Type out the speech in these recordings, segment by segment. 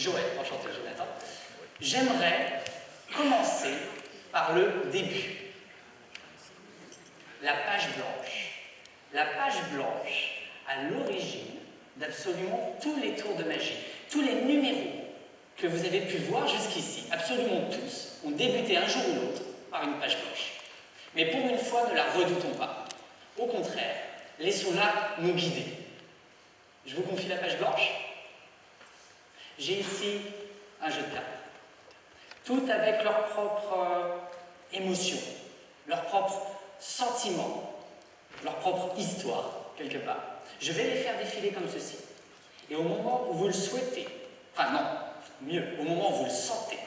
Joël, enchanté Jonathan. J'aimerais commencer par le début. La page blanche. La page blanche, à l'origine d'absolument tous les tours de magie, tous les numéros que vous avez pu voir jusqu'ici, absolument tous, ont débuté un jour ou l'autre par une page blanche. Mais pour une fois, ne la redoutons pas. Au contraire, laissons-la nous guider. Je vous confie la page blanche. J'ai ici un jeu de cartes. Toutes avec leurs propres émotions, leurs propres sentiments, leur propre histoire, quelque part. Je vais les faire défiler comme ceci. Et au moment où vous le souhaitez, enfin non, mieux, au moment où vous le sentez,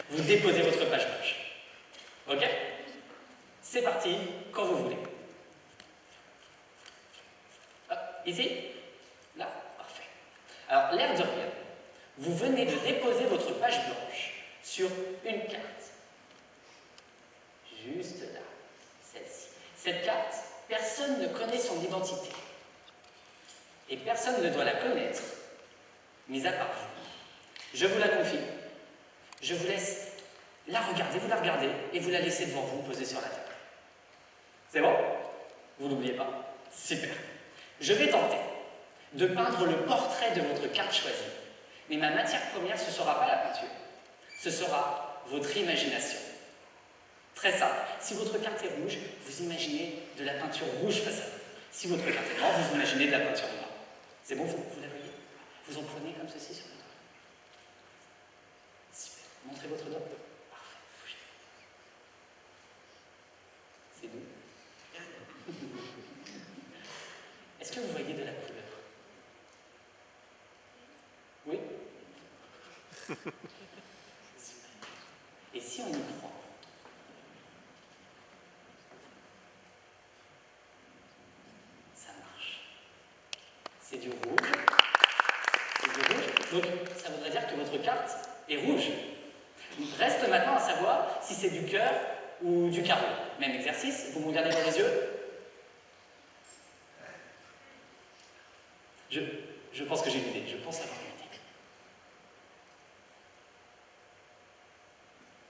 vous déposez votre page blanche. Ok? C'est parti, quand vous voulez. Hop, ici? Là? Parfait. Alors, l'air de rien, vous venez de déposer votre page blanche sur une carte. Juste là, celle-ci. Cette carte, personne ne connaît son identité. Et personne ne doit la connaître, mis à part vous. Je vous la confie. Je vous laisse la regarder, vous la regardez, et vous la laissez devant vous, posée sur la table. C'est bon? Vous n'oubliez pas? Super. Je vais tenter de peindre le portrait de votre carte choisie. Mais ma matière première, ce ne sera pas la peinture. Ce sera votre imagination. Très simple. Si votre carte est rouge, vous imaginez de la peinture rouge face à vous. Si votre carte est noire, vous imaginez de la peinture noire. C'est bon, vous la voyez? Vous en prenez comme ceci sur le doigt. Super. Montrez votre doigt. Parfait. Bougez. C'est doux. Est-ce que vous voyez de la couleur? Oui? Super. Et si on y croit? C'est du rouge. C'est du rouge. Donc, ça voudrait dire que votre carte est rouge. Il reste maintenant à savoir si c'est du cœur ou du carreau. Même exercice, vous me regardez dans les yeux. Je pense que j'ai une idée. Je pense avoir une idée.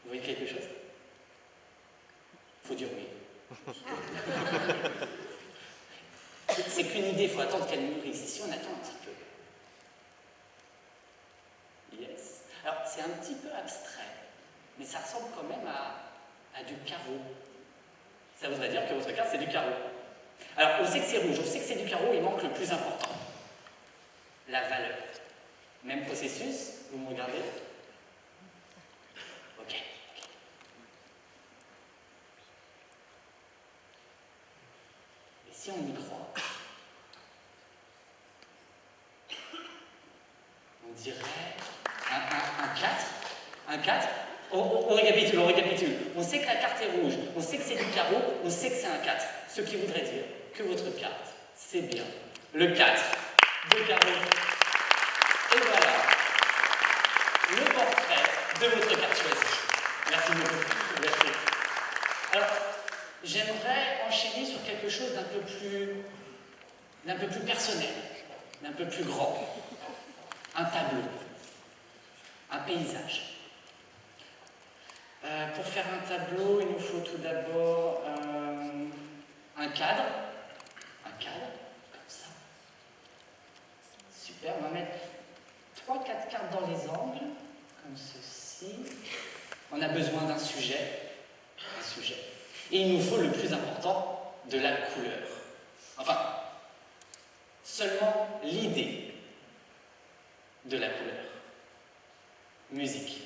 Vous voyez quelque chose? Il faut dire oui. C'est qu'une idée, il faut attendre qu'elle mûrisse. Ici, on attend un petit peu. Yes. Alors, c'est un petit peu abstrait, mais ça ressemble quand même à du carreau. Ça voudrait dire que votre carte, c'est du carreau. Alors, on sait que c'est rouge, on sait que c'est du carreau, il manque le plus important. La valeur. Même processus, vous me regardez? Ok. Et si on y croit? On dirait un 4. Un 4. On récapitule, on récapitule. On sait que la carte est rouge, on sait que c'est du carreau, on sait que c'est un 4. Ce qui voudrait dire que votre carte, c'est bien le 4 de carreau. Et voilà le portrait de votre carte choisie. Merci beaucoup. Merci. Alors, j'aimerais enchaîner sur quelque chose d'un peu plus personnel, d'un peu plus grand. Un tableau, un paysage. Pour faire un tableau, il nous faut tout d'abord un cadre. Un cadre, comme ça. Super, on va mettre 3-4 cartes dans les angles, comme ceci. On a besoin d'un sujet. Un sujet. Et il nous faut le plus important, de la couleur. Enfin, seulement l'idée de la couleur. Musique.